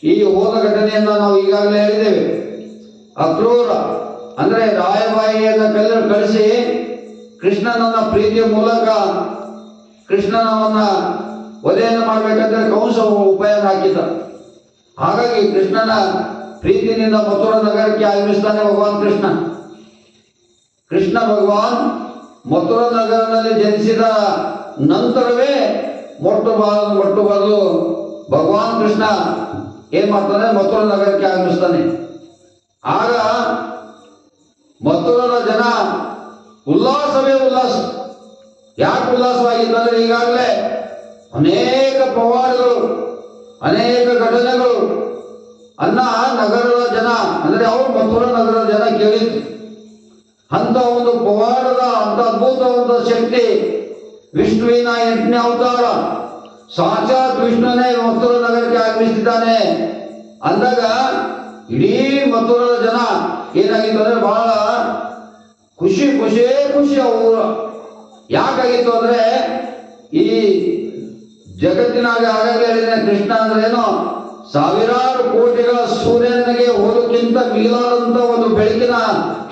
ಈ ಹೋದ ಘಟನೆಯನ್ನ ನಾವು ಈಗಾಗಲೇ ಹೇಳಿದ್ದೇವೆ. ಅಕ್ರೂರ ಅಂದ್ರೆ ರಾಯಬಾಯಿಯನ್ನ ಕಳಿಸಿ ಕೃಷ್ಣನನ್ನ ಪ್ರೀತಿಯ ಮೂಲಕ ಕೃಷ್ಣನವನ್ನ ವಧೆಯನ್ನು ಮಾಡ್ಬೇಕಂದ್ರೆ ಕಂಸ ಉಪಾಯ ಹಾಕಿದ. ಹಾಗಾಗಿ ಕೃಷ್ಣನ ಪ್ರೀತಿನಿಂದ ಮಥುರಾ ನಗರಕ್ಕೆ ಆಗಮಿಸ್ತಾನೆ ಭಗವಾನ್ ಕೃಷ್ಣ. ಕೃಷ್ಣ ಭಗವಾನ್ ಮಥುರಾ ನಗರದಲ್ಲಿ ಜನಿಸಿದ ನಂತರವೇ ಮೊಟ್ಟು ಬರಲು ಭಗವಾನ್ ಕೃಷ್ಣ ಏನ್ ಮಾಡ್ತಾನೆ, ಮಥುರಾ ನಗರಕ್ಕೆ ಆಗಮಿಸ್ತಾನೆ. ಆಗ ಮಥುರದ ಜನ ಉಲ್ಲಾಸವೇ ಉಲ್ಲಾಸ. ಯಾಕೆ ಉಲ್ಲಾಸವಾಗಿತ್ತಂದ್ರೆ ಈಗಾಗಲೇ ಅನೇಕ ಪವಾಡಗಳು, ಅನೇಕ ಘಟನೆಗಳು ನಗರದ ಜನ ಅಂದ್ರೆ ಅವರು ಮಥುರಾ ನಗರದ ಜನ ಕೇಳಿದ್ರು. ಅಂತ ಒಂದು ಪವಾಡದ ಅಂತ ಅದ್ಭುತವಾದ ಶಕ್ತಿ ವಿಷ್ಣುವಿನ 8ನೇ ಅವತಾರ ಸಾಕ್ಷಾತ್ ವಿಷ್ಣುನೇ ಮಥುರಾ ನಗರಕ್ಕೆ ಆಗಮಿಸಿದ್ದಾನೆ ಅಂದಾಗ ಇಡೀ ಮಥುರದ ಜನ ಏನಾಗಿತ್ತು ಅಂದ್ರೆ ಬಹಳ ಖುಷಿ ಅವರು. ಯಾಕಾಗಿತ್ತು ಅಂದ್ರೆ ಈ ಜಗತ್ತಿನಾಗ ಆಗಾಗ ಹೇಳಿದ ಕೃಷ್ಣ ಅಂದ್ರೆ ಏನು, ಸಾವಿರಾರು ಕೋಟಿಗಳ ಸೂರ್ಯನಿಗೆ ಹೋಲಕ್ಕಿಂತ ಮಿಗಿಲಾದಂತ ಒಂದು ಬೆಳಕಿನ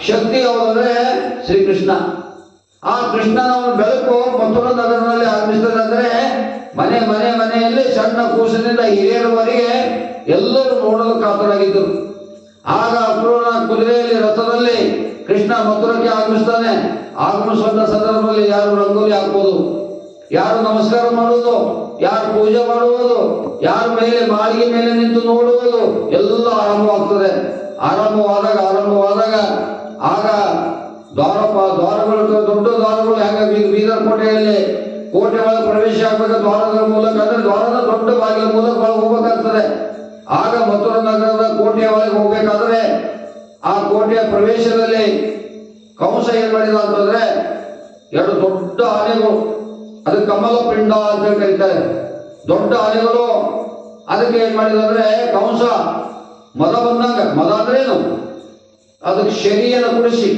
ಶಕ್ತಿ ಯಾವುದಂದ್ರೆ ಶ್ರೀಕೃಷ್ಣ. ಆ ಕೃಷ್ಣನ ಒಂದು ಬೆಳಕು ಮಥುರಾ ನಗರದಲ್ಲಿ ಆಗಮಿಸ್ತದೆ. ಅಂದ್ರೆ ಮನೆಯಲ್ಲಿ ಸಣ್ಣ ಕೂಸಿನಿಂದ ಹಿರಿಯರವರೆಗೆ ಎಲ್ಲರೂ ನೋಡಲು ಕಾತರಾಗಿದ್ದರು. ಆಗ ಅಕ್ರೂರನ ಕುದುರೆಯಲ್ಲಿ ರಥದಲ್ಲಿ ಕೃಷ್ಣ ಮಥುರಕ್ಕೆ ಆಗಮಿಸ್ತಾನೆ. ಆಗಮಿಸುವಂತ ಸಂದರ್ಭದಲ್ಲಿ ಯಾರು ರಂಗೋಲಿ ಹಾಕುವುದು, ಯಾರು ನಮಸ್ಕಾರ ಮಾಡುವುದು, ಯಾರು ಪೂಜೆ ಮಾಡುವುದು, ಯಾರ ಮೇಲೆ ಮಾಳಿಗೆ ಮೇಲೆ ನಿಂತು ನೋಡುವುದು ಎಲ್ಲ ಆರಂಭವಾಗ್ತದೆ. ಆರಂಭವಾದಾಗ ಆಗ ದ್ವಾರಗಳು, ದೊಡ್ಡ ದ್ವಾರಗಳು ಹೆಂಗ ಬೀದರ್ ಕೋಟೆಯಲ್ಲಿ ಕೋಟೆ ಒಳಗೆ ಪ್ರವೇಶ ಆಗ್ಬೇಕು ದ್ವಾರಗಳ ಮೂಲಕ, ಅಂದ್ರೆ ದ್ವಾರದ ದೊಡ್ಡ ಬಾಗಿಲ ಮೂಲಕ ಒಳಗೆ ಹೋಗ್ಬೇಕಾಗ್ತದೆ. ಆಗ ಮಥುರಾ ನಗರದ ಕೋಟೆಯ ಒಳಗೆ ಹೋಗ್ಬೇಕಾದ್ರೆ ಆ ಕೋಟೆಯ ಪ್ರವೇಶದಲ್ಲಿ ಕಂಸ ಏನ್ ಮಾಡಿದ ಅಂತಂದ್ರೆ 2 ದೊಡ್ಡ ಆನೆಗಳು, ಅದು ಕಮಲ ಪಿಂಡ ಅಂತ ಕರೀತಾರೆ, ದೊಡ್ಡ ಆನೆಗಳು. ಅದಕ್ಕೆ ಏನ್ ಮಾಡಿದ ಅಂದ್ರೆ ಕಂಸ ಮದ ಬಂದಾಗ, ಮದ ಅಂದ್ರೆ ಏನು, ಅದಕ್ಕೆ ಶನಿಯನ್ನು ಕುಡಿಸಿ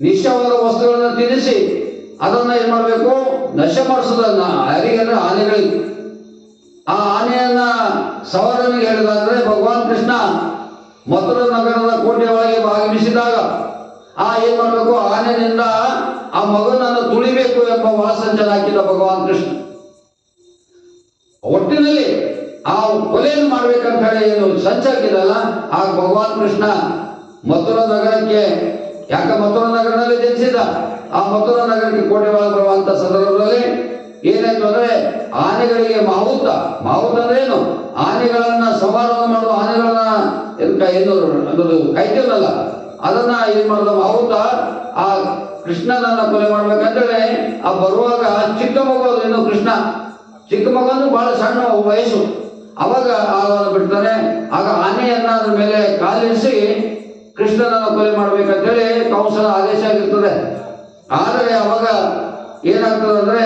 ನಿಶ್ಚವಾದ ವಸ್ತುಗಳನ್ನ ತಿನ್ನಿಸಿ ಅದನ್ನ ಏನ್ ಮಾಡ್ಬೇಕು, ನಶ ಮಾಡಿಸೋದನ್ನ ಯಾರಿಗಂದ್ರೆ ಆನೆಗಳಿಗೆ. ಆ ಆನೆಯನ್ನ ಸವಾರನಿಗೆ ಹೇಳಿದ್ರೆ ಭಗವಾನ್ ಕೃಷ್ಣ ಮಥುರಾ ನಗರದ ಕೋಟೆ ಒಳಗೆ ಆಗಮಿಸಿದಾಗ ಏನ್ ಮಾಡ್ಬೇಕು, ಆನೆಯಿಂದ ಆ ಮಗನನ್ನು ತುಳಿಬೇಕು ಎಂಬ ವಾಸಂಚನ ಹಾಕಿದ ಭಗವಾನ್ ಕೃಷ್ಣ. ಒಟ್ಟಿನಲ್ಲಿ ಆ ಕೊಲೆಯನ್ನು ಮಾಡ್ಬೇಕಂತ ಹೇಳಿ ಏನು ಸಂಚ ಹಾಕಿದಲ್ಲ, ಆ ಭಗವಾನ್ ಕೃಷ್ಣ ಮಥುರಾ ನಗರಕ್ಕೆ, ಯಾಕೆ ಮಥುರಾ ನಗರದಲ್ಲಿ ಜನಿಸಿದ, ಆ ಮಥುರಾ ನಗರಕ್ಕೆ ಕೋಟೆ ಒಳಗೆ ಬರುವಂತ ಸಂದರ್ಭದಲ್ಲಿ ಏನಾಯ್ತು ಅಂದ್ರೆ ಆನೆಗಳಿಗೆ ಮಾವುತ ಅಂದ್ರೆ ಏನು, ಆನೆಗಳನ್ನ ಸವಾರವನ್ನು ಮಾಡುವ ಆನೆಗಳನ್ನ ಏನು ಕೈತಿರಲ್ಲ ಅದನ್ನ ಏನ್ ಮಾಡಿದ ಮಾವುತ ಆ ಕೃಷ್ಣನನ್ನ ಕೊಲೆ ಮಾಡ್ಬೇಕಂತೇಳಿ ಆ ಬರುವಾಗ ಚಿಕ್ಕ ಮಗು, ಅದು ಇನ್ನು ಕೃಷ್ಣ ಚಿಕ್ಕ ಮಗನು ಬಹಳ ಸಣ್ಣ ವಯಸ್ಸು, ಅವಾಗ ಬಿಡ್ತಾನೆ. ಆಗ ಆನೆಯನ್ನ ಅದ್ರ ಮೇಲೆ ಕಾಲಿರಿಸಿ ಕೃಷ್ಣನನ್ನ ಕೊಲೆ ಮಾಡ್ಬೇಕಂತೇಳಿ ಕಂಸನ ಆದೇಶ ಆಗಿರ್ತದೆ. ಆದರೆ ಅವಾಗ ಏನಾಗ್ತದೆ ಅಂದ್ರೆ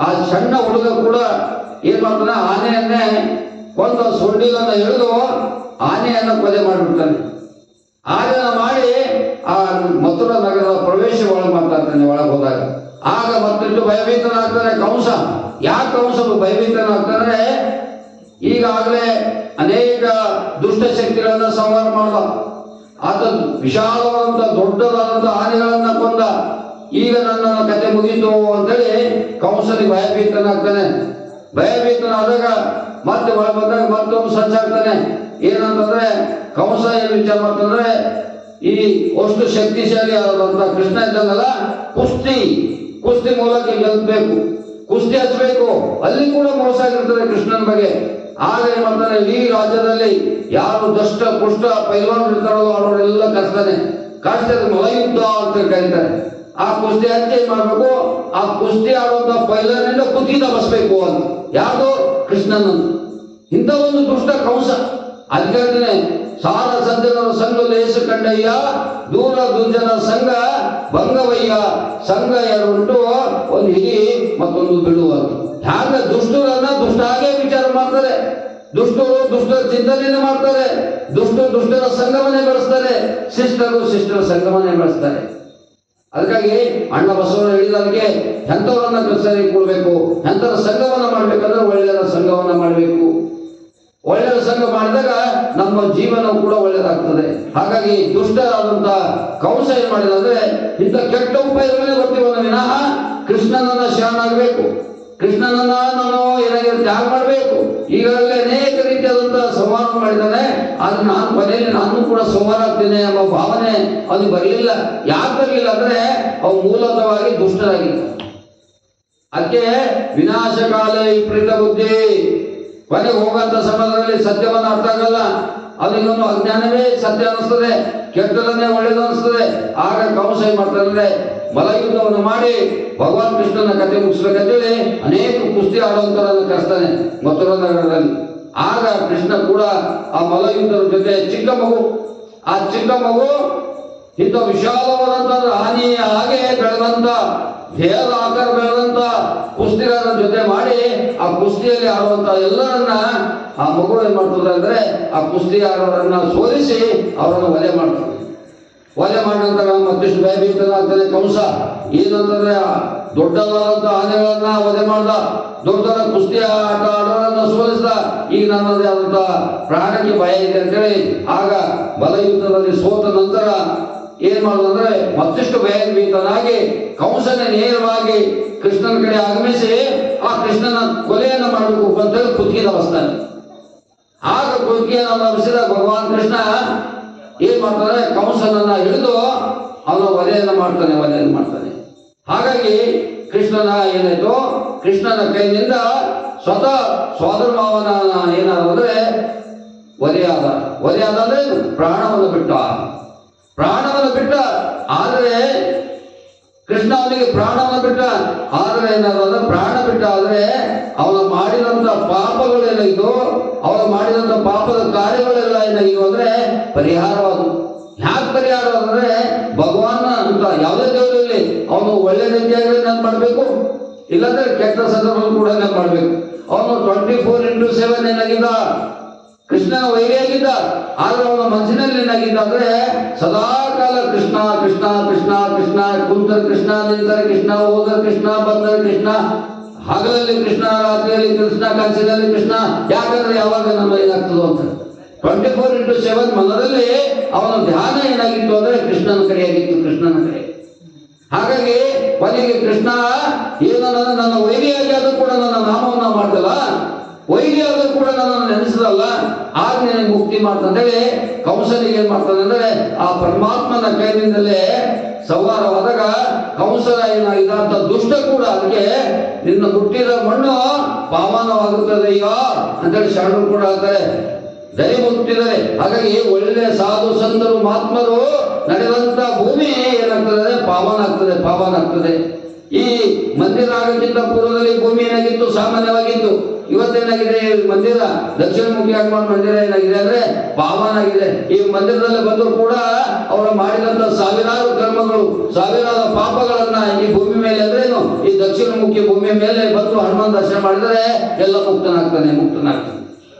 ಆ ಸಣ್ಣ ಹುಡುಗ ಕೂಡ ಏನ್ ಮಾಡ್ತಾನೆ, ಆನೆಯನ್ನೇ ಒಂದು ಸೊಂಡಿಲನ್ನ ಎಳೆದು ಆನೆಯನ್ನ ಕೊಲೆ ಮಾಡಿಬಿಡ್ತಾನೆ. ಆಗ ಮಾಡಿ ಆ ಮಥುರಾ ನಗರದ ಪ್ರವೇಶ ಒಳಗೆ ಮಾಡ್ತಾನೆ. ಒಳಗೆ ಹೋದಾಗ ಆಗ ಮತ್ತಿಷ್ಟು ಭಯಭೀತನಾಗ್ತಾನೆ ಕಂಸ. ಯಾಕೆ ಕಂಸ ಭಯಭೀತನಾಗ್ತಾನೆ, ಈಗಾಗಲೇ ಅನೇಕ ದುಷ್ಟ ಶಕ್ತಿಗಳನ್ನ ಸಂಹಾರ ಮಾಡುವ ಆತ ವಿಶಾಲವಾದಂತ ದೊಡ್ಡದಾದಂತ ಆನೆಗಳನ್ನ ಕೊಂದ, ಈಗ ನನ್ನ ಕತೆ ಮುಗೀತು ಅಂತೇಳಿ ಕಂಸನಿಗೆ ಭಯಭೀತನಾಗ್ತಾನೆ. ಭಯಭೀತನಾದಾಗ ಮತ್ತೆ ಒಳ ಬಂದಾಗ ಮತ್ತೊಂದು ಸಂಚಾಗ್ತಾನೆ. ಏನಂತಂದ್ರೆ ಕಂಸ ಏನ್ ವಿಚಾರ ಮಾಡ್ತಂದ್ರೆ, ಈ ಅಷ್ಟು ಶಕ್ತಿಶಾಲಿ ಆದಂತ ಕೃಷ್ಣ ಇದ್ದಂಗಲ್ಲ, ಕುಸ್ತಿ ಮೂಲಕ ಗೆಲ್ಬೇಕು, ಕುಸ್ತಿ ಹಚ್ಚಬೇಕು. ಅಲ್ಲಿ ಕೂಡ ಮೋಸ ಆಗಿರ್ತದೆ ಕೃಷ್ಣನ ಬಗ್ಗೆ. ಆಗ ಏನ್ ಮಾಡ್ತಾನೆ, ಇಡೀ ರಾಜ್ಯದಲ್ಲಿ ಯಾರು ದಷ್ಟ ಪುಷ್ಟ ಪೈಲ್ವಾನ್ ಇರ್ತಾರೋ ಅವರೆಲ್ಲ ಕಷ್ಟದ ಮಲಯುದ್ಧ ಅಂತ ಕರೀತಾರೆ. ಆ ಕುಸ್ತಿ ಹಚ್ಚಿ ಏನ್ ಮಾಡ್ಬೇಕು, ಆ ಕುಸ್ತಿ ಆಡುವಂತ ಪೈಲನಿಂದ ಕುತ್ತಿಗೆ ಬಸ್ಬೇಕು ಅಂತ, ಯಾರು ಕೃಷ್ಣನನ್ನು. ಇಂಥ ಒಂದು ದುಷ್ಟ ಕಂಸ. ಅದಕ್ಕೆ ಸಾರ ಸಜ್ಜನರ ಸಂಘ ಲೇಸ ಕಂಡಯ್ಯ, ದೂರ ದುರ್ಜನ ಸಂಘ ಭಂಗವಯ್ಯ, ಸಂಘ ಎರಡುಂಟು ಒಂದು ಹಿಡಿ ಮತ್ತೊಂದು ಬಿಡುವ. ಹ್ಯಾಂಗ ದುಷ್ಟರನ್ನ ದುಷ್ಟಾಗೆ ವಿಚಾರ ಮಾಡ್ತಾರೆ, ದುಷ್ಟರು ದುಷ್ಟರ ಚಿಂತನೆಯನ್ನು ಮಾಡ್ತಾರೆ, ದುಷ್ಟರ ಸಂಗಮನೆ ಬೆಳೆಸ್ತಾರೆ, ಶಿಷ್ಟರ ಸಂಗಮನೆ ಬೆಳೆಸ್ತಾರೆ. ಅದಕ್ಕಾಗಿ ಅಣ್ಣ ಬಸವಣ್ಣ ಹೇಳಿದಕ್ಕೆ ಎಂಥವರನ್ನ ಸರಿ ಕೊಡ್ಬೇಕು, ಎಂಥರ ಸಂಘವನ್ನ ಮಾಡ್ಬೇಕಂದ್ರೆ ಒಳ್ಳೆಯ ಸಂಘವನ್ನ ಮಾಡಬೇಕು. ಒಳ್ಳೆಯ ಸಂಘ ಮಾಡಿದಾಗ ನಮ್ಮ ಜೀವನ ಕೂಡ ಒಳ್ಳೆಯದಾಗ್ತದೆ. ಹಾಗಾಗಿ ದುಷ್ಟರಾದಂತ ಕಂಸ ಏನ್ ಮಾಡಿದ ಅಂದ್ರೆ ಇಂಥ ಕೆಟ್ಟ ಉಪಾಯಗಳನ್ನೇ ಬರ್ತೀವಲ್ಲ ವಿನಃ ಕೃಷ್ಣನನ್ನ ಶರಣಾಗಬೇಕು, ಕೃಷ್ಣನನ್ನ ನಾನು ಏನಾಗಿ ತ್ಯಾಗ ಮಾಡಬೇಕು. ಈಗಾಗಲೇ ಅನೇಕ ರೀತಿಯಾದಂತಹ ಸಂವಾದ ಮಾಡಿದ್ದಾನೆ. ಆದ್ರೆ ನಾನು ಮನೆಯಲ್ಲಿ ನಾನು ಕೂಡ ಸಂವಾದ ಆಗ್ತೇನೆ ಎಂಬ ಭಾವನೆ ಅವನಿಗೆ ಬರಲಿಲ್ಲ. ಯಾಕೆ ಬರಲಿಲ್ಲ ಅಂದ್ರೆ ಅವು ಮೂಲತಃವಾಗಿ ದುಷ್ಟರಾಗಿದ್ದ. ಅದಕ್ಕೆ ವಿನಾಶಕಾಲ ವಿಪರೀತ ಬುದ್ಧಿ, ಕೊನೆಗೆ ಹೋಗುವಂತ ಸಮಯದಲ್ಲಿ ಸತ್ಯವನ್ನು ಅರ್ಥ ಆಗಲ್ಲ. ಅವನಿಗೊಂದು ಅಜ್ಞಾನವೇ ಸತ್ಯ ಅನಿಸ್ತದೆ, ಕೆಟ್ಟದನ್ನೇ ಒಳ್ಳೇದು ಅನಿಸ್ತದೆ. ಆಗ ಕಂಸ ಏನ್ ಮಾಡ್ತಾರೆ, ಮಲಯುದ್ಧವನ್ನು ಮಾಡಿ ಭಗವಾನ್ ಕೃಷ್ಣನ ಕಥೆ ಮುಗಿಸ್ಬೇಕಂತೇಳಿ ಅನೇಕ ಕುಸ್ತಿ ಆಡುವಂತರನ್ನು ಕರೆಸ್ತಾನೆ ಮಥುರಾ ನಗರದಲ್ಲಿ. ಆಗ ಕೃಷ್ಣ ಕೂಡ ಆ ಮಲಯುದ್ಧರ ಜೊತೆ ಚಿಕ್ಕ ಮಗು, ಆ ಚಿಕ್ಕ ಮಗು ಇಂಥ ವಿಶಾಲವಾದಂತ ಹಾನಿ ಹಾಗೆ ಬೆಳೆದಂತ ದೇಹದ ಆಕಾರ ಬೆಳೆದಂತ ಕುಸ್ತಿಗಾರರ ಜೊತೆ ಮಾಡಿ ಆ ಕುಸ್ತಿಯಲ್ಲಿ ಆಡುವಂತ ಎಲ್ಲರನ್ನ ಆ ಮಗು ಏನ್ ಮಾಡ್ತದೆ ಅಂದ್ರೆ ಆ ಕುಸ್ತಿ ಆಡೋರನ್ನ ಸೋಲಿಸಿ ಅವರನ್ನು ವಧೆ ಮಾಡ್ತದೆ. ವಧೆ ಮಾಡಿದ ನಂತರ ಮತ್ತಿಷ್ಟು ಭಯಭೀತನಾಗ್ತಾನೆ ಕಂಸ. ಏನಂತಂದ್ರೆ ದೊಡ್ಡದಾದಂತ ಆನೆಗಳನ್ನ ವಧೆ ಮಾಡ್ದ, ದೊಡ್ಡ ದೊಡ್ಡ ಕುಸ್ತಿ ಆಟ ಆಡೋರನ್ನ ಸೋಲಿಸಿದ. ಈಗ ನನ್ನದೇ ಆದಂತ ಪ್ರಾಣಕ್ಕೆ ಭಯ ಇದೆ ಅಂತೇಳಿ ಆಗ ಬಲಯುದ್ಧದಲ್ಲಿ ಸೋತ ನಂತರ ಏನ್ ಮಾಡೋದಂದ್ರೆ ಮತ್ತಿಷ್ಟು ಭಯಭೀತನಾಗಿ ಕಂಸನ ನೇರವಾಗಿ ಕೃಷ್ಣನ ಕಡೆ ಆಗಮಿಸಿ ಆ ಕೃಷ್ಣನ ಕೊಲೆಯನ್ನ ಮಾಡಬೇಕು ಅಂತೇಳಿ ಕುತ್ತಿಗೆ ಅವಸ್ಥಾನೆ. ಆಗ ಕುತ್ತಿಗೆಯನ್ನು ಲಭಿಸಿದ ಭಗವಾನ್ ಕೃಷ್ಣ ಏನ್ ಮಾಡ್ತಾರೆ, ಕಂಸನನ್ನ ಹಿಡಿದು ಅವನ ವಧೆಯನ್ನು ಮಾಡ್ತಾನೆ. ಹಾಗಾಗಿ ಕೃಷ್ಣನ ಏನಾಯ್ತು, ಕೃಷ್ಣನ ಕೈಯಿಂದ ಸ್ವತಃ ಸೋದರ ಮಾವನ ಏನಾದ್ರೆ ವಧೆಯಾದ ಅಂದ್ರೆ ಪ್ರಾಣವನ್ನು ಬಿಟ್ಟ. ಆದರೆ ಕೃಷ್ಣ ಅವನಿಗೆ ಪ್ರಾಣವನ್ನು ಬಿಟ್ಟ. ಆದ್ರೆ ಏನಾದ್ರೆ ಪ್ರಾಣ ಬಿಟ್ಟ ಆದ್ರೆ ಅವನ ಮಾಡಿದಂತ ಪಾಪಗಳು ಏನಾಗಿದ್ದು, ಅವನು ಮಾಡಿದಂತ ಪಾಪದ ಕಾರ್ಯಗಳೆಲ್ಲ ಏನಾಗಿದ್ವು ಅಂದ್ರೆ ಪರಿಹಾರವಾದವು. ಯಾಕೆ ಪರಿಹಾರವಾದ್ರೆ ಭಗವಾನ ಅಂತ ಯಾವುದೇ ದೇವರಲ್ಲಿ ಅವನು ಒಳ್ಳೆ ರೀತಿಯಾಗಿ ನೆನಪು ಮಾಡಬೇಕು, ಇಲ್ಲಾಂದ್ರೆ ಕೆಟ್ಟ ಸಂದರ್ಭಗಳು ಕೂಡ ನೆನಪು ಮಾಡಬೇಕು. ಅವನು 24x7 ಏನಾಗಿದ್ದ, ಕೃಷ್ಣನ ವೈರಿಯಾಗಿದ್ದ. ಆದ್ರೆ ಅವನ ಮನಸ್ಸಿನಲ್ಲಿ ಏನಾಗಿದ್ದ ಅಂದ್ರೆ ಸದಾ ಕಾಲ ಕೃಷ್ಣ ಕೃಷ್ಣ ಕೃಷ್ಣ ಕೃಷ್ಣ, ಕುಂತರ ಕೃಷ್ಣ, ನಿಂತರ ಕೃಷ್ಣ, ಹೋದ ಕೃಷ್ಣ, ಬಂದರ ಕೃಷ್ಣ, ಹಗಲಲ್ಲಿ ಕೃಷ್ಣ, ರಾತ್ರಿಯಲ್ಲಿ ಕೃಷ್ಣ, ಕನಸಿನಲ್ಲಿ ಕೃಷ್ಣ. ಯಾಕಂದ್ರೆ ಯಾವಾಗ ನಮ್ಮ ಏನಾಗ್ತದೋ ಅಂತ 24x7 ಮನದಲ್ಲಿ ಅವನ ಧ್ಯಾನ ಏನಾಗಿತ್ತು ಅಂದ್ರೆ ಕೃಷ್ಣನ ಕಡೆ. ಹಾಗಾಗಿ ಕೊನೆಗೆ ಕೃಷ್ಣ ಏನನ್ನ ನನ್ನ ವೈರಿಯಾಗಿ ಆದ್ರೂ ಕೂಡ ನನ್ನ ನಾಮವನ್ನ ಮಾಡ್ತಲ್ಲ, ವೈರಿ ಆದ್ರೂ ಕೂಡ ನನ್ನನ್ನು ನೆನೆಸದಲ್ಲ, ಆಗ ನಿನಗೆ ಮುಕ್ತಿ ಮಾಡ್ತಂದೇಳಿ ಕಂಸನಿಗೆ ಏನ್ ಮಾಡ್ತಾನೆ ಅಂದ್ರೆ ಆ ಪರಮಾತ್ಮನ ಕೈಯಿಂದಲೇ ಸಂವಾರವಾದಾಗ ಕಂಸನ ಏನಾಗಿದೆ ಅಂತ ದುಷ್ಟ ಕೂಡ ಅದಕ್ಕೆ ನಿನ್ನ ಹುಟ್ಟಿದ ಮಣ್ಣು ಪಾವನವಾಗುತ್ತದೆ ಈಗ ಅಂತೇಳಿ ಶರಣರು ಕೂಡ ಹೇಳ್ತಾರೆ, ದಯ ಮುಟ್ಟಿದ್ದಾರೆ. ಹಾಗಾಗಿ ಒಳ್ಳೆ ಸಾಧು ಸಂತರು ಮಹಾತ್ಮರು ನಡೆದಂತ ಭೂಮಿ ಏನಾಗ್ತದೆ, ಪಾವನ ಆಗ್ತದೆ. ಈ ಮಂದಿರ ಆಗೋಕ್ಕಿಂತ ಪೂರ್ವದಲ್ಲಿ ಭೂಮಿ ಏನಾಗಿತ್ತು, ಸಾಮಾನ್ಯವಾಗಿತ್ತು. ಇವತ್ತೇನಾಗಿದೆ, ಮಂದಿರ ದಕ್ಷಿಣಮುಖಿ ಹನುಮಾನ್ ಮಂದಿರ ಏನಾಗಿದೆ ಅಂದ್ರೆ ಪಾವನ ಆಗಿದೆ. ಈ ಮಂದಿರದಲ್ಲಿ ಬಂದರೂ ಕೂಡ ಅವರು ಮಾಡಿದಂತ ಸಾವಿರಾರು ಕರ್ಮಗಳು, ಸಾವಿರಾರು ಪಾಪಗಳನ್ನ ಈ ಭೂಮಿ ಮೇಲೆ ಅಂದ್ರೆ ಏನು, ಈ ದಕ್ಷಿಣಮುಖಿ ಭೂಮಿಯ ಮೇಲೆ ಬಂದು ಹನುಮಾನ್ ದರ್ಶನ ಮಾಡಿದರೆ ಎಲ್ಲ ಮುಕ್ತನಾಗ್ತಾನೆ.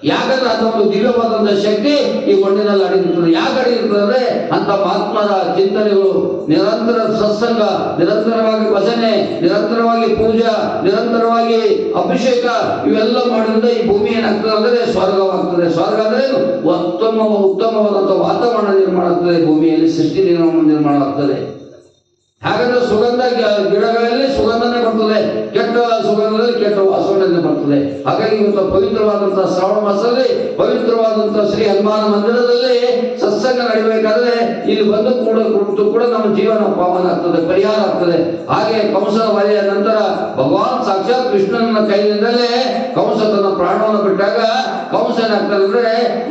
ಯಾಕಂದ್ರೆ ಅಂತ ಒಂದು ದಿವ್ಯವಾದಂತಹ ಶಕ್ತಿ ಈ ಮಣ್ಣಿನಲ್ಲಿ ಅಡಗಿರ್ತದೆ. ಯಾಕೆ ಅಡಗಿರ್ತದೆ ಅಂದ್ರೆ ಅಂತ ಮಹಾತ್ಮರ ಚಿಂತನೆಗಳು, ನಿರಂತರ ಸತ್ಸಂಗ, ನಿರಂತರವಾಗಿ ಭಜನೆ, ನಿರಂತರವಾಗಿ ಪೂಜಾ, ನಿರಂತರವಾಗಿ ಅಭಿಷೇಕ, ಇವೆಲ್ಲ ಮಾಡೋದ್ರಿಂದ ಈ ಭೂಮಿ ಏನಾಗ್ತದೆ ಅಂದ್ರೆ ಸ್ವರ್ಗವಾಗ್ತದೆ. ಸ್ವರ್ಗ ಅಂದ್ರೆ ಉತ್ತಮವಾದಂತಹ ವಾತಾವರಣ ನಿರ್ಮಾಣ ಆಗ್ತದೆ, ಭೂಮಿಯಲ್ಲಿ ಸೃಷ್ಟಿ ನಿರ್ಮಾಣವಾಗ್ತದೆ. ಹಾಗಾದ್ರೆ ಸುಗಂಧ ಗಿಡಗಳಲ್ಲಿ ಸುಗಂಧನೇ ಬರ್ತದೆ, ಕೆಟ್ಟ ಸುಗಂಧದಲ್ಲಿ ಕೆಟ್ಟ ವಾಸನೆ ಬರ್ತದೆ. ಹಾಗಾಗಿ ಇವತ್ತು ಪವಿತ್ರವಾದಂತಹ ಶ್ರಾವಣ ಮಾಸದಲ್ಲಿ ಪವಿತ್ರವಾದಂತಹ ಶ್ರೀ ಹನುಮಾನ ಮಂದಿರದಲ್ಲಿ ಸತ್ಸಂಗ ನಡೆಯಬೇಕಾದ್ರೆ ಇಲ್ಲಿ ಬಂದು ಕೂಡ ನಮ್ಮ ಜೀವನ ಪಾವನ ಆಗ್ತದೆ, ಪರಿಹಾರ ಆಗ್ತದೆ. ಹಾಗೆ ಕಂಸನ ವಧೆಯ ನಂತರ ಭಗವಾನ್ ಸಾಕ್ಷಾತ್ ವಿಷ್ಣುವಿನ ಕೈಯಿಂದಲೇ ಕಂಸ ತನ್ನ ಪ್ರಾಣವನ್ನು ಬಿಟ್ಟಾಗ ಕಂಸ ಏನಾಗ್ತದೆ ಅಂದ್ರೆ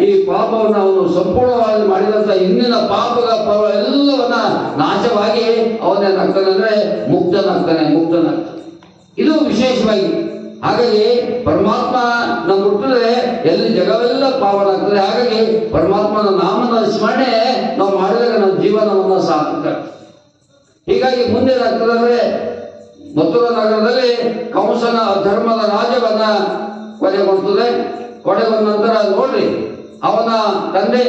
ಈ ಪಾಪವನ್ನು ಅವನು ಸಂಪೂರ್ಣವಾಗಿ ಮಾಡಿದಂತ ಹಿಂದಿನ ಪಾಪದ ಎಲ್ಲವನ್ನ ನಾಶವಾಗಿ ಅವನೇನಾಗ್ತಾನೆ ಅಂದ್ರೆ ಮುಕ್ತನಾಗ್ತಾನೆ. ಇದು ವಿಶೇಷವಾಗಿ. ಹಾಗಾಗಿ ಪರಮಾತ್ಮ ನಮ್ಮ ಹುಟ್ಟಿದ್ರೆ ಎಲ್ಲಿ ಜಗವೆಲ್ಲ ಪಾವನ ಆಗ್ತದೆ. ಹಾಗಾಗಿ ಪರಮಾತ್ಮನ ನಾಮದ ಸ್ಮರಣೆ ನಾವು ಮಾಡಿದಾಗ ನಮ್ಮ ಜೀವನವನ್ನ ಸಾರ್ಥಕ. ಹೀಗಾಗಿ ಮುಂದೇನಾಗ್ತದೆ ಅಂದ್ರೆ ಮಥುರಾ ನಗರದಲ್ಲಿ ಕಂಸನ ಧರ್ಮದ ರಾಜ್ಯವನ್ನ ಕೊನೆಗೊಂಡ ನಂತರ ನೋಡ್ರಿ, ಅವನ ತಂದೆ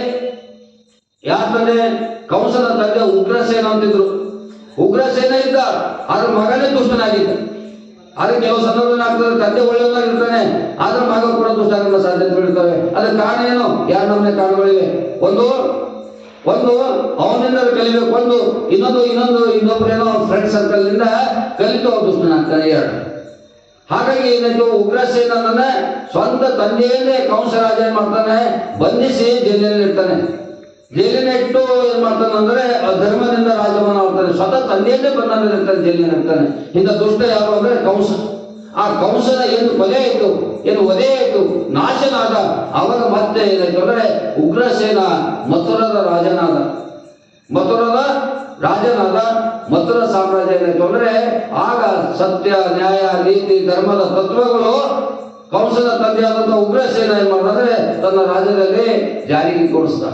ಯಾರ ತಂದೆ, ಕಂಸನ ತಂದೆ ಉಗ್ರಸೇನ ಅಂತಿದ್ರು. ಉಗ್ರಸೇನ ಇದ್ದ, ಅದ್ರ ಮಗನೇ ದುಷ್ಟನಾಗಿದ್ದ. ಆದ್ರೆ ಕೆಲವು ಸಂದರ್ಭದಲ್ಲಿ ಆಗ್ತದೆ, ತಂದೆ ಒಳ್ಳೆಯವನಾಗಿರ್ತಾನೆ ಆದ್ರೆ ಮಗ ಕೂಡ ದುಷ್ಟಾಗಮನ ಸಾಧ್ಯತೆಗಳಿರ್ತವೆ. ಅದಕ್ಕೆ ಕಾರಣ ಏನು? ಎರಡು ನಮೂನೆ ಕಾರಣಗಳಿವೆ. ಒಂದು ಅವನಿಂದ ಕಲಿಬೇಕು, ಇನ್ನೊಬ್ಬರೇನೋ ಫ್ರೆಂಡ್ ಸರ್ಕಲ್ ನಿಂದ ಕಲಿತು ದುಷ್ಟನಾಗ್ತಾನೆ. ಎರಡು, ಹಾಗಾಗಿ ಏನಾಯ್ತು, ಉಗ್ರಸೇನನ್ನ ಸ್ವಂತ ತಂದೆಯಲ್ಲೇ ಕಂಸರಾಜ ಏನ್ ಮಾಡ್ತಾನೆ, ಬಂಧಿಸಿ ಜೈಲಿನಲ್ಲಿ ಇರ್ತಾನೆ. ಜೈಲಿನ ಇಟ್ಟು ಏನ್ ಮಾಡ್ತಾನೆ ಅಂದ್ರೆ ಧರ್ಮದಿಂದ ರಾಜಮಾನ ಮಾಡ್ತಾನೆ. ಸ್ವತಃ ತಂದೆಯಲ್ಲೇ ಬಂಧನ ಇರ್ತಾನೆ, ಜೈಲಿನ ಇರ್ತಾನೆ. ಇಂಥ ದುಷ್ಟ ಯಾರು ಅಂದ್ರೆ ಕಂಸ. ಆ ಕಂಸನ ಏನು ಕೊಲೆ ಆಯ್ತು, ಏನು ವಧೆ ಆಯ್ತು, ನಾಶನಾದ. ಅವಾಗ ಮತ್ತೆ ಏನಾಯ್ತು ಅಂದ್ರೆ ಉಗ್ರಸೇನ ಮಥುರದ ರಾಜನಾದ. ಮಥುರ ಸಾಮ್ರಾಜ್ಯ ಏನಾಯ್ತು ಅಂದ್ರೆ ಆಗ ಸತ್ಯ, ನ್ಯಾಯ, ನೀತಿ, ಧರ್ಮದ ತತ್ವಗಳು ಕಂಸನ ತಂದೆಯಾದಂತ ಉಗ್ರಸೇನ ಏನ್ ಮಾಡಿದ್ರೆ ತನ್ನ ರಾಜ್ಯದಲ್ಲಿ ಜಾರಿಗೆ ಕೊಡಿಸ್ತ.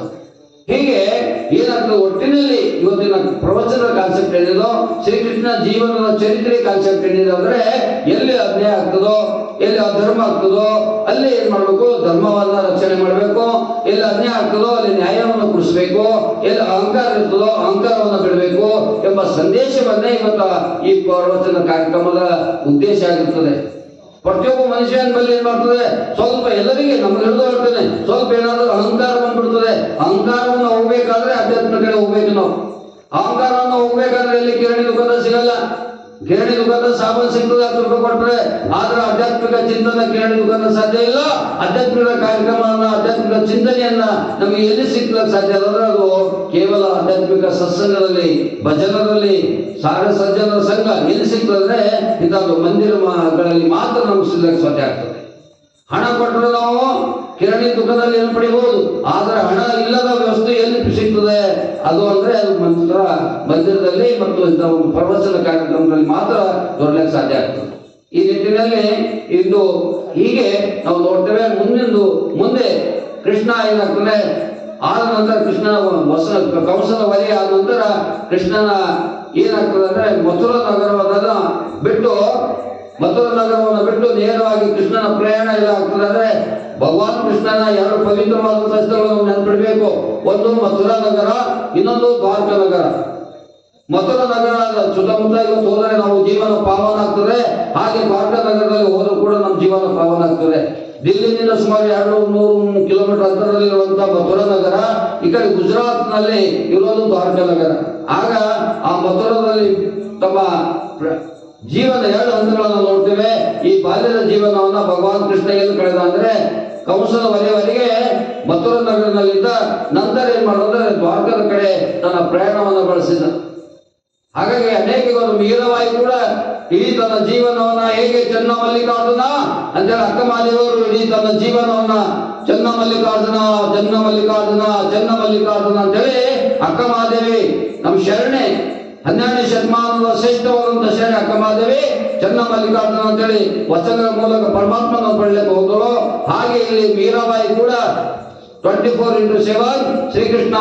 ಹೀಗೆ ಏನಾಗ್ತದೆ, ಒಟ್ಟಿನಲ್ಲಿ ಇವತ್ತಿನ ಪ್ರವಚನದ ಕಾನ್ಸೆಪ್ಟ್ ಏನಿದೋ, ಶ್ರೀಕೃಷ್ಣ ಜೀವನದ ಚರಿತ್ರೆ ಕಾನ್ಸೆಪ್ಟ್ ಏನಿದೆ ಅಂದ್ರೆ ಎಲ್ಲಿ ಅನ್ಯಾಯ ಆಗ್ತದೋ, ಎಲ್ಲಿ ಅಧರ್ಮ ಆಗ್ತದೋ ಅಲ್ಲಿ ಏನ್ ಮಾಡ್ಬೇಕು, ಧರ್ಮವನ್ನ ರಕ್ಷಣೆ ಮಾಡ್ಬೇಕು. ಎಲ್ಲಿ ಅನ್ಯಾಯ ಆಗ್ತದೋ ಅಲ್ಲಿ ನ್ಯಾಯವನ್ನು ಕೊಡಿಸ್ಬೇಕು. ಎಲ್ಲಿ ಅಹಂಕಾರ ಇರ್ತದೋ ಅಹಂಕಾರವನ್ನು ಬಿಡಬೇಕು ಎಂಬ ಸಂದೇಶವನ್ನೇ ಇವತ್ತ ಈ ಪ್ರವಚನ ಕಾರ್ಯಕ್ರಮದ ಉದ್ದೇಶ ಆಗಿರ್ತದೆ. ಪ್ರತಿಯೊಬ್ಬ ಮನುಷ್ಯನ ಬಳಿ ಏನ್ ಮಾಡ್ತದೆ, ಸ್ವಲ್ಪ ಎಲ್ಲರಿಗೆ ನಮ್ಗೆ ಹಿಡಿದು ಹೇಳ್ತೇನೆ, ಸ್ವಲ್ಪ ಏನಾದ್ರೂ ಅಹಂಕಾರ ಬಂದ್ಬಿಡ್ತದೆ. ಅಹಂಕಾರವನ್ನು ಹೋಗ್ಬೇಕಾದ್ರೆ ಅಧ್ಯಾತ್ಮ ಕಡೆ ಹೋಗ್ಬೇಕು ನಾವು. ಅಹಂಕಾರವನ್ನು ಹೋಗ್ಬೇಕಾದ್ರೆ ಎಲ್ಲಿ ಕಿರಣಿ ದುಃಖದ ಸಿಗಲ್ಲ. ಕಿರಣಿ ದುಃಖದ ಸಾಬನ್ ಸಿಗ್ತದೆ, 10 ರೂಪಾಯಿ ಕೊಟ್ಟರೆ. ಆದ್ರೆ ಆಧ್ಯಾತ್ಮಿಕ ಚಿಂತನೆ ಕಿರಣಿ ದುಃಖದ ಸಾಧ್ಯ ಇಲ್ಲ. ಆಧ್ಯಾತ್ಮಿಕ ಕಾರ್ಯಕ್ರಮವನ್ನ, ಆಧ್ಯಾತ್ಮಿಕ ಚಿಂತನೆಯನ್ನ ನಮಗೆ ಎಲ್ಲಿ ಸಿಗ್ಲಿಕ್ಕೆ ಸಾಧ್ಯ ಅಂದ್ರೆ ಅದು ಕೇವಲ ಆಧ್ಯಾತ್ಮಿಕ ಸತ್ಸಂಗದಲ್ಲಿ, ಭಜನದಲ್ಲಿ, ಸಾರ ಸಜ್ಜನರ ಸಂಘ ಎಲ್ಲಿ ಸಿಗ್ತದೆ, ಇಂಥ ಮಂದಿರಗಳಲ್ಲಿ ಮಾತ್ರ ನಮ್ಗೆ ಸಿಗ್ಲಿಕ್ಕೆ ಸಾಧ್ಯ ಆಗ್ತದೆ. ಹಣ ಕೊಟ್ಟರೆ ನಾವು ಕಿರಣಿ ದುಃಖದಲ್ಲಿ ಏನು ಪಡಿಬಹುದು, ಆದ್ರೆ ಹಣ ಇಲ್ಲದ ವ್ಯವಸ್ಥೆ ಎಲ್ಲಿ ಸಿಗ್ತದೆ, ಅದು ಅಂದ್ರೆ ಅದು ಮಂದಿರದಲ್ಲಿ ಮತ್ತು ಇಂಥ ಒಂದು ಪ್ರವಚನ ಕಾರ್ಯಕ್ರಮದಲ್ಲಿ ಮಾತ್ರ ದೊರಕಲಿಕ್ಕೆ ಸಾಧ್ಯ ಆಗ್ತದೆ. ಈ ನಿಟ್ಟಿನಲ್ಲಿ ಇದು ಹೀಗೆ ನಾವು ನೋಡ್ತೇವೆ. ಮುಂದೆ ಕೃಷ್ಣ ಏನಾಗ್ತದೆ, ಆದ ನಂತರ ಕೃಷ್ಣನ ಕಂಸನ ವಧೆ ಆದ ನಂತರ ಕೃಷ್ಣನ ಏನಾಗ್ತದೆ ಅಂದ್ರೆ ಮಥುರಾ ನಗರವನ್ನು ಬಿಟ್ಟು ನೇರವಾಗಿ ಕೃಷ್ಣನ ಪ್ರಯಾಣ ಎಲ್ಲ ಆಗ್ತದೆ. ಅಂದ್ರೆ ಭಗವಾನ್ ಕೃಷ್ಣನ 2 ಪವಿತ್ರವಾದ ಸ್ಥಳಗಳನ್ನು ನೆನಪಿಡಬೇಕು. ಒಂದು ಮಥುರಾ ನಗರ, ಇನ್ನೊಂದು ದ್ವಾರಕಾ ನಗರ. ಮಥುರಾ ನಗರದ ಸುತ್ತಮುತ್ತ ಇವತ್ತು ಹೋದರೆ ನಾವು ಜೀವನ ಪಾವನ ಆಗ್ತದೆ. ಹಾಗೆ ದ್ವಾರಕಾ ನಗರದಲ್ಲಿ ಹೋದರೂ ಕೂಡ ನಮ್ಮ ಜೀವನ ಪಾವನ ಆಗ್ತದೆ. ದಿಲ್ಲಿನಿಂದ ಸುಮಾರು 200 ಕಿಲೋಮೀಟರ್ ಅಂತರದಲ್ಲಿರುವಂತಹ ಮಥುರಾ ನಗರ, ಈ ಕಡೆ ಗುಜರಾತ್ ನಲ್ಲಿ ಇರೋದು ದ್ವಾರಕಾ ನಗರ. ಆಗ ಆ ಮಥುರಾದಲ್ಲಿ ತಮ್ಮ ಜೀವನ 2 ಹಂತಗಳನ್ನು ನೋಡ್ತೇವೆ. ಈ ಬಾಲ್ಯದ ಜೀವನವನ್ನ ಭಗವಾನ್ ಕೃಷ್ಣ ಏನು ಕಳೆದ ಅಂದ್ರೆ ಕಂಸನ ವರೆಯವರೆಗೆ ಮಥುರಾ ನಗರದಲ್ಲಿದ್ದ. ನಂತರ ಏನ್ ಮಾಡಿದ್ರೆ ದ್ವಾರಕದ ಕಡೆ ತನ್ನ ಪ್ರಯಾಣವನ್ನು ಬಳಸಿದ. ಹಾಗಾಗಿ ಅನೇಕ ಮೀರವಾಯಿ ಕೂಡ ಇಡೀ ತನ್ನ ಜೀವನವನ್ನ ಹೇಗೆ ಚನ್ನಮಲ್ಲಿಕಾರ್ಜುನ ಅಂತೇಳಿ ಅಕ್ಕಮಾದೇವರು ಇಡೀ ತನ್ನ ಜೀವನವನ್ನ ಚನ್ನಮಲ್ಲಿಕಾರ್ಜುನ ಅಂತೇಳಿ ಅಕ್ಕಮಾದೇವಿ ನಮ್ಮ ಶರಣೆ, 12ನೇ ಶತಮಾನದ ಶ್ರೇಷ್ಠವಾದಂತಹ ಶರಣೆ ಅಕ್ಕಮಾದೇವಿ ಚನ್ನಮಲ್ಲಿಕಾರ್ಜುನ ಅಂತೇಳಿ ವಚನಗಳ ಮೂಲಕ ಪರಮಾತ್ಮನ ಪಡೆಯಲಿಕ್ಕೆ ಹೋದಳು. ಹಾಗೆ ಇಲ್ಲಿ ಮೀರಾಬಾಯಿ ಕೂಡ 24x7 ಶ್ರೀಕೃಷ್ಣ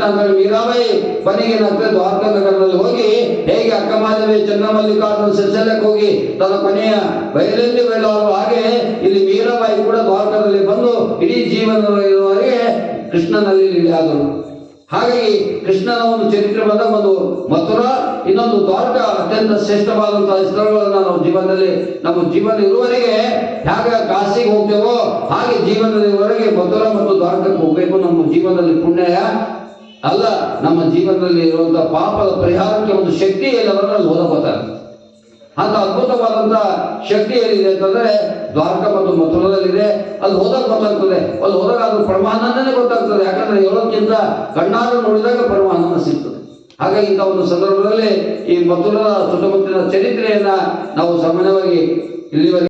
ಅಂತ ಮೀರಾಬಾಯಿ ಕೊನೆಗೆ ದ್ವಾರಕಾ ನಗರದಲ್ಲಿ ಹೋಗಿ ಹೇಗೆ ಅಕ್ಕಮಾದೇವಿ ಚನ್ನಮಲ್ಲಿಕಾರ್ಜುನ ಸಿಲ್ಸಿಲಕ್ಕೆ ಹೋಗಿ ತನ್ನ ಕೊನೆಯ ಬಯಲಲ್ಲಿ ಬಯಲಾರು, ಹಾಗೆ ಇಲ್ಲಿ ಮೀರಾಬಾಯಿ ಕೂಡ ದ್ವಾರಕದಲ್ಲಿ ಬಂದು ಇಡೀ ಜೀವನದವರೆಗೆ ಕೃಷ್ಣನಲ್ಲಿ ಇಳಿಯಾದರು. ಹಾಗಾಗಿ ಕೃಷ್ಣನ ಒಂದು ಚರಿತ್ರೆ ಬಂದಾಗ ಒಂದು ಮಥುರಾ, ಇನ್ನೊಂದು ದ್ವಾರಕ ಅತ್ಯಂತ ಶ್ರೇಷ್ಠವಾದಂತಹ ಸ್ಥಳಗಳನ್ನ ನಾವು ಜೀವನದಲ್ಲಿ ನಮ್ಮ ಜೀವನ ಇರುವವರೆಗೆ ಹೇಗೆ ಕಾಶಿಗೆ ಹೋಗ್ತೇವೋ ಹಾಗೆ ಜೀವನದವರೆಗೆ ಮಥುರಾ ಮತ್ತು ದ್ವಾರಕಕ್ಕೆ ಹೋಗ್ಬೇಕು. ನಮ್ಮ ಜೀವನದಲ್ಲಿ ಪುಣ್ಯ ಅಲ್ಲ, ನಮ್ಮ ಜೀವನದಲ್ಲಿ ಇರುವಂತಹ ಪಾಪದ ಪರಿಹಾರಕ್ಕೆ ಒಂದು ಶಕ್ತಿ ಎಲ್ಲವನ್ನ ಅಲ್ಲಿ ಓದಬೇಕಾಗುತ್ತೆ. ಅಂತ ಅದ್ಭುತವಾದಂತಹ ಶಕ್ತಿ ಏನಿದೆ ಅಂತಂದ್ರೆ ದ್ವಾರಕ ಮತ್ತು ಮಥುರದಲ್ಲಿದೆ. ಅಲ್ಲಿ ಹೋದಾಗ ಗೊತ್ತಾಗ್ತದೆ, ಅಲ್ಲಿ ಹೋದಾಗ ಅದು ಪರಮಾನಂದನೇ ಗೊತ್ತಾಗ್ತದೆ. ಯಾಕಂದ್ರೆ ಹೇಳೋಕ್ಕಿಂತ ಕಣ್ಣಾರು ನೋಡಿದಾಗ ಪರಮಾನಂದ ಸಿಗ್ತದೆ. ಹಾಗಾಗಿ ಇಂಥ ಒಂದು ಸಂದರ್ಭದಲ್ಲಿ ಈ ಮಥುರಾ ಸುತ್ತಮುತ್ತಲಿನ ಚರಿತ್ರೆಯನ್ನ ನಾವು ಸಾಮಾನ್ಯವಾಗಿ ಇಲ್ಲಿವರೆಗೆ